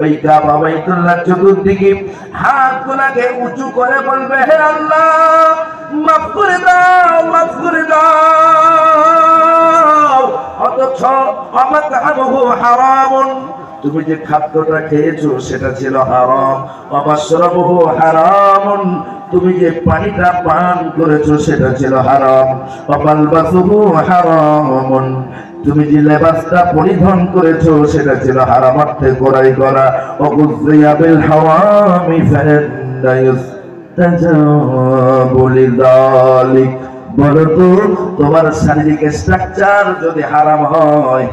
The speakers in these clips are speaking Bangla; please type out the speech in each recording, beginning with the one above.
ওই কাবা বাইতুল্লাহ চতুর্দিকে হাতগুলোকে উঁচু করে বলবে, হে আল্লাহ মাফ করে দাও, মাফ করে দাও। অথচ আমাতামহু হারামুন, তুমি যে খাদ্যটা খেয়েছো সেটা ছিল হারাম। ওয়াশরাবুহু হারামুন, তুমি যে পানিটা পান করেছো সেটা ছিল হারাম। ওয়ালবাসুহু হারামুন, তুমি যে লেবাসটা পরিধান করেছো সেটা ছিল হারাম অর্থে গোড়াই করা। ওগুযিয়া বিল হাওয়ামি ফাইন্না ইস্তাজাবু লিযালিক, বলো তো তোমার শারীরিক স্ট্রাকচার যদি হারাম হয়,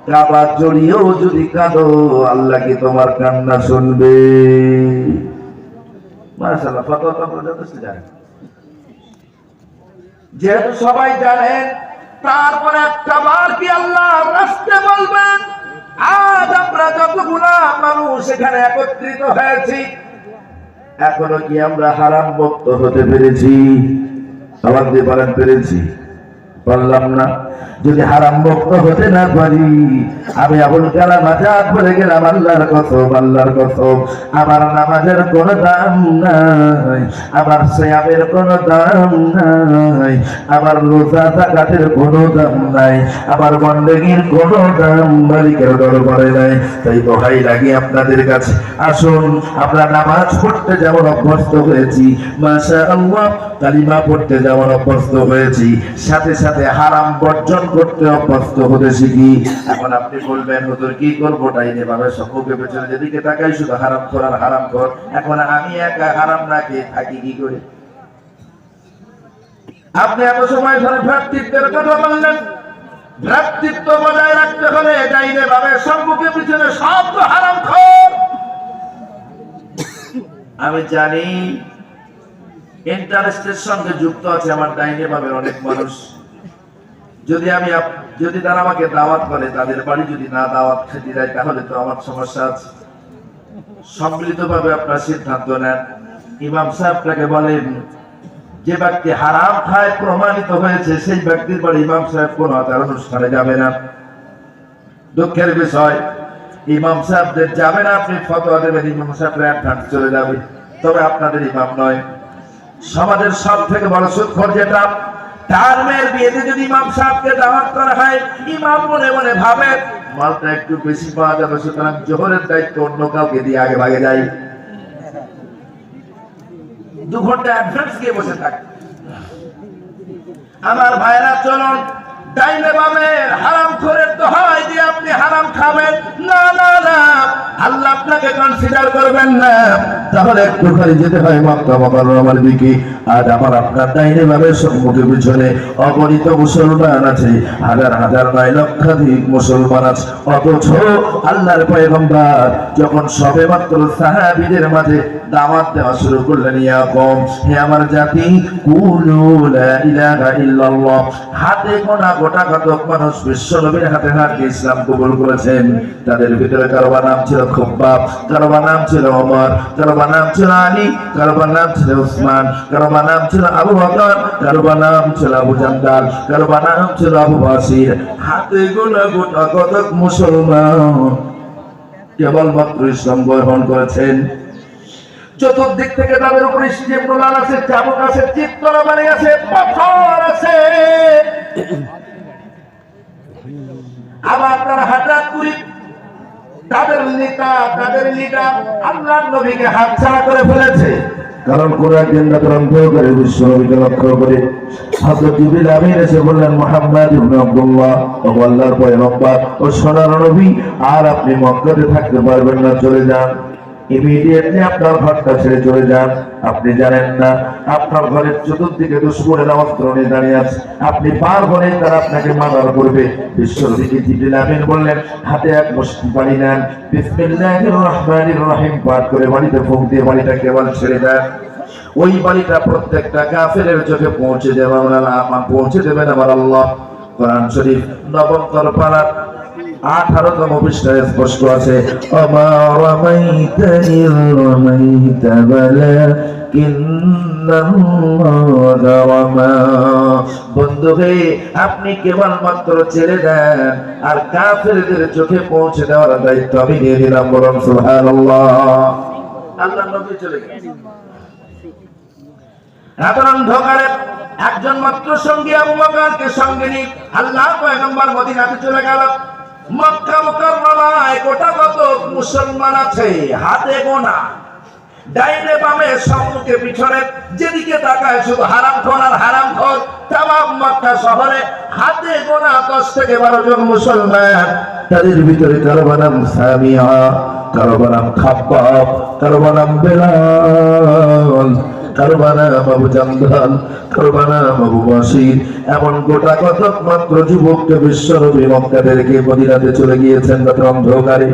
কাবা জড়িয়েও যদি কাঁদো, আল্লাহ কি তোমার কান্না শুনবে? মাশাআল্লাহ, ফতোয়া যথেষ্ট জানেন, যেহেতু সবাই জানেন, তারপরে একটা বার কি আল্লাহ রাস্তে বলবেন, আজ আমরা যতগুলা মানুষ এখানে একত্রিত হয়েছি, এখনো কি আমরা হারাম মুক্ত হতে পেরেছি? আবার দিয়ে বলেন, পেরেছি? বললাম না? যদি হারাম মুক্ত হতে না পারি, আমি আবুল কালাম আজাদ বলে গেলাম, আল্লাহর কসম, আল্লাহর কসম, আমার নামাজের কোনো দাম নাই, আমার সিয়ামের কোনো দাম নাই, আমার রোজা যাকাতের কোনো দাম নাই, আমার বন্দেগীর কোনো দাম মালিকের দরবারে নাই। তাই দোহাই লাগি আপনাদের কাছে, আসুন আমরা নামাজ পড়তে যেমন অভ্যস্ত হয়েছি, মাশাআল্লাহ কালিমা পড়তে যেমন অভ্যস্ত হয়েছি, সাথে সাথে হারাম বর্জন করতে অভ্যস্ত হতে শিখি। এখন আপনি বলবেন, হুজুর কি করবো? ডাইনে ভাবে সম্মুখে পেছনে যেদিকে তাকাই শুধু হারাম কর আর হারাম কর। এখন আমি একা হারাম না খেয়ে থাকি কি করে? আপনি এত সময় ধরে ভ্রাতৃত্বের কথা বললেন। ভ্রাতৃত্ব বজায় রাখতে হলে ডাইনে ভাবে সম্মুখে পিছনে সব তো হারাম খোর। আমি জানি ইন্টারেস্টের সঙ্গে যুক্ত আছে আমার ডাইনে ভাবে অনেক মানুষ। যদি তারা আমাকে দাওয়াত করে, তাদের বাড়ি যদি না দাওয়াত খেতে যায়, তাহলে তো আমার সমস্যা আছে। সম্মিলিত ভাবে আপনার সিদ্ধান্ত নেন। ইমাম সাহেবটাকে বলেন, যে ব্যক্তি হারাম খায় প্রমাণিত হয়েছে, সেই ব্যক্তির বাড়ি ইমাম সাহেব কোন আচার অনুষ্ঠানে যাবে না। দুঃখের বিষয়, ইমাম সাহেবদের যাবে না, আপনি ফতোয়া দেবেন, ইমাম সাহেবরা অ্যাডভান্স চলে যাবে, তবে আপনাদের ইমাম নয়। সমাজের সব থেকে বড় সুখবর যেটা, তার মেয়ের বিয়েতে যদি ইমাম সাহেবকে দাওয়াত করা হয়, ইমাম মনে মনে ভাবে মালটা একটু বেশি পাওয়া যাবে, সুতরাং জোহরের দায়িত্ব অন্য কাউকে দিয়ে আগে ভাগে যাই, 2 ঘন্টা অ্যাডভান্স গিয়ে বসে থাকে। আমার ভাইরা, চলুন ডাইনে বামে হারাম খোরের দোহাই দিয়ে আপনি হারাম খাবেন না, না না, আল্লাহ আপনাকে কনসিডার করবেন না। তাহলে একটু খালি যেতে হয় মক্কা মুকাররমার দিকে। আজ আমার আপনার ডাইনে বামে সম্মুখে পিছনে অগণিত মুসলমান আছে, হাজার হাজার নয় লক্ষাধিক মুসলমান আছে। অথচ আল্লাহর পয়গম্বর যখন সবে মাত্র সাহাবীদের মাঝে দাওয়াত দেওয়া শুরু করলেন, ইয়া কওম, হে আমার জাতি, কুলু লা ইলাহা ইল্লাল্লাহ, হাতে গোনা গোটা কতক মানুষ বিশ্ব নবীর হাতে হাত দিয়ে ইসলাম কবুল করেছেন। তাদের ভিতরে কারোর নাম ছিল খুব্বাব, কারোর নাম ছিল ওমর, কারোর নাম ছিল আলী, কারোর নাম ছিল উসমান, কারোর নাম ছিল আবু বকর, কারোর নাম ছিল আবু জান্দাল, কারোর নাম ছিল আবু বাসির। হাতে গোনা গোটা কতক মুসলমান কেবলমাত্র ইসলাম গ্রহণ করেছেন। চতুর্দিক থেকে তাদের উপরে প্রলাল আছে, চাবুক আছে, চিত্তরবাণী আছে, পাথর আছে। আবার তারা হঠাৎ করে তাদের নেতা, তাদের লিডার আল্লাহর নবীকে হাতছাড়া করে ফেলেছে। কারণ কোরআন গ্রন্থ করে বিশ্ব নবীকে লক্ষ্য করে হযরত জিবরিল আমিন এসে বললেন, মুহাম্মদ ইবনে আব্দুল্লাহ, ও আল্লাহর পয়গম্বর ও সোনার নবী, আর আপনি মক্কাতে থাকতে পারবেন না, চলে যান, ইমিডিয়েটলি আপনার ঘরটা ছেড়ে চলে যান। আপনি জানেন না আপনার ঘরের চতুর্দিকে দুশমনেরা অস্ত্র নিয়ে দাঁড়িয়ে আছে, আপনি পার হলে তারা আপনাকে মার্ডার করবে। বিশ্বনবীকে জিবরিল আমিন বললেন, হাতে এক মুষ্টি পানি নেন, বিসমিল্লাহির রহমানির রহিম পাঠ করে বাড়িতে ফুঁক দিয়ে বাড়িটা কেবল ছেড়ে দেন। ওই বাড়িটা প্রত্যেকটা কাফেরের চোখে পৌঁছে দেবেন আমার আল্লাহ। কোরআন শরীফ 9 পারা 18তম পৃষ্ঠায় স্পষ্ট আছে, ওমা রামাইতা ইয রামাইতা ওয়ালাকিন্নাল্লাহা রামা। বন্ধু হে, আপনি কেবলমাত্র ছেড়ে দেন, আর কাফেরদের চোখে পৌঁছে দেওয়ার দায়িত্ব আমি দিয়ে দিলাম। বলুন সুবহানাল্লাহ। আল্লাহর নবী চলে গেলেন। এত অন্ধকারে একজন মাত্র সঙ্গী আবু বকরকে সঙ্গে নিয়ে আল্লাহ পয়গম্বর মদিনাতে চলে গেল। মক্কা মুকাররমায় গোটা কত মুসলমান আছে, হাতে গোনা, ডাইনে বামে সম্মুখে পিছনে যেদিকে তাকায় শুধু হারামখোর আর হারামখোর। তামাম মক্কা শহরে হাতে গোনা 10 থেকে 12 জন মুসলমান। তাদের ভিতরে কারো নাম সামিয়া, কারো নাম খাব্বাব, কারো নাম বেলাল, কারো নাম আবু জামদাল, কারো নাম আবু বাসির। এমন গোটা কতক মাত্র যুবককে বিশ্বনবী মক্কা থেকে মদিনাতে চলে গিয়েছেন কত অন্ধকারে।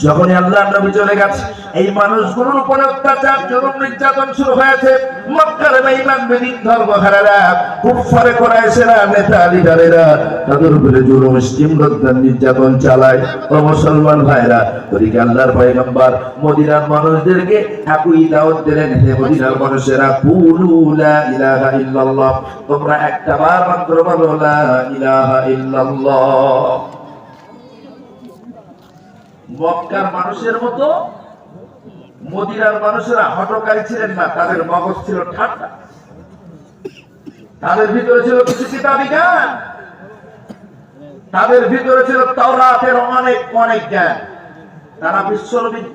যখনই আল্লাহর নবী চলে গেছে, এই মানুষগুলোর উপরে অত্যাচার, জুলুম, নির্যাতন শুরু হয়েছে। মক্কার বেঈমান বেদিন ধর্মহারারা, কুফারে কুরাইশেরা, নেতা লিডারেরা তাদের উপরে জুলুম, স্টিমরোধ, নির্যাতন চালায়। ও মুসলমান ভাইরা, ওদিকে আল্লাহর পয়গম্বর মদিনার মানুষদেরকে একই দাওয়াত দিলেন, হে মদিনার মানুষেরা, কুলু লা ইলাহা ইল্লাল্লাহ, তোমরা একটা বার মাত্র বলো লা ইলাহা ইল্লাল্লাহ। মক্কার মানুষের মতো মদিনার মানুষেরা হঠকারী ছিলেন না, তাদের মগজ ছিল ঠান্ডা, তাদের ভিতরে ছিল কিছু কিতাবী জ্ঞান, তাদের ভিতরে ছিল তাওরাতের অনেক অনেক জ্ঞান। তারা বিশ্বনবীর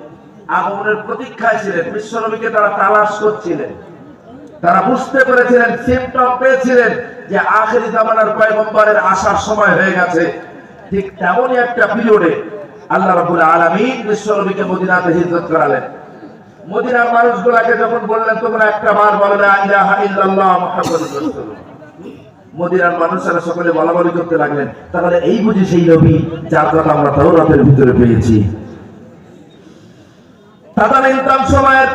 আগমনের প্রতীক্ষায় ছিলেন, বিশ্বনবীকে তারা তালাশ করছিলেন। তারা বুঝতে পেরেছিলেন, সিমটম পেয়েছিলেন যে আখেরি জামানার পয়গম্বরের আসার সময় হয়ে গেছে। ঠিক তেমনই একটা পিরিয়ডে আল্লাহ রাব্বুল আলামিন বিশ্বনবীকে মদিনাতে হিজরত করালেন। মদিনার মানুষগুলোকে যখন বললেন, তোমরা একটা বার বলো লা ইলাহা ইল্লাল্লাহ মুহাম্মাদুর রাসূলুল্লাহ, মদিনার মানুষেরা সকলে বলাবলি করতে লাগলেন, তাহলে এই বুঝি সেই নবী যার কথা আমরা তাওরাতের ভিতরে পেয়েছি। তাদানীন্তন সময়ের